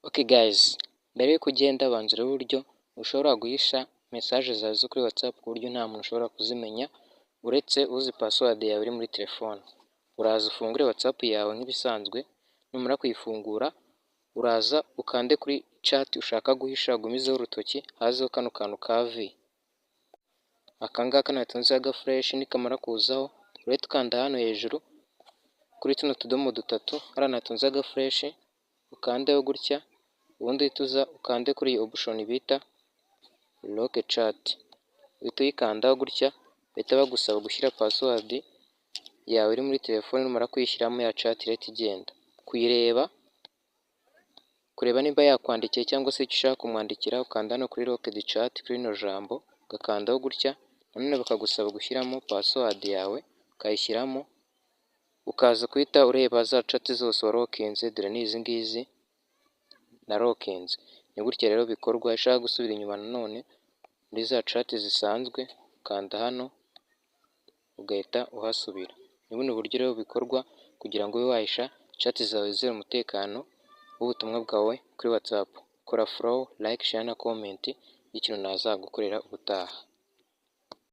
Okay guys, mbere yuko ugenda banza urebe uburyo ushobora guhisha message zawe zo kuri WhatsApp ku buryo nta muntu ushobora kuzimenya uretse uzi password yawe iri muri telefone. Uraza ufungure WhatsApp yawe nk'ibisanzwe, numara kuyifungura uraza ukande kuri chat ushaka guhisha ugumizeho urutoki hazeho kano kantu ka V. Aka ngaka natunze agafresh nikamara kuzaho urahita ukanda hano hejuru kuri tuno tudomo dutatu hariya natunze agafresh ukandeho gutya, ubundi uhita uza ukande kuri iyi option bita lock chat, uhita uyikandaho gutya bahita bagusaba gushyira password yawe iri muri telefone, numara kuyishyiramo ya chat irahita igenda. Kureba niba yakwandikiye cyangwa se icyo ushaka kumwandikira ukanda hano kuri lock the chat kuri rino jambo ugakandaho gutya, nanone bakagusaba gushyiramo password yawe ukayishyiramo, ukaza guhita ureba za chat zose warokinze, dore n'izi ngizi narokinze. Ni gutya rero bikorwa. Ushaka gusubira inyuma nanone muri za chat zisanzwe ukanda hano ugahita uhasubira. Ni buno buryo rero bikorwa kugira ngo ube wahisha chat zawe zizere umutekano w'ubutumwa bwawe kuri WhatsApp. Kora follow, like, share na comment y'ikintu nazagukorera ubutaha.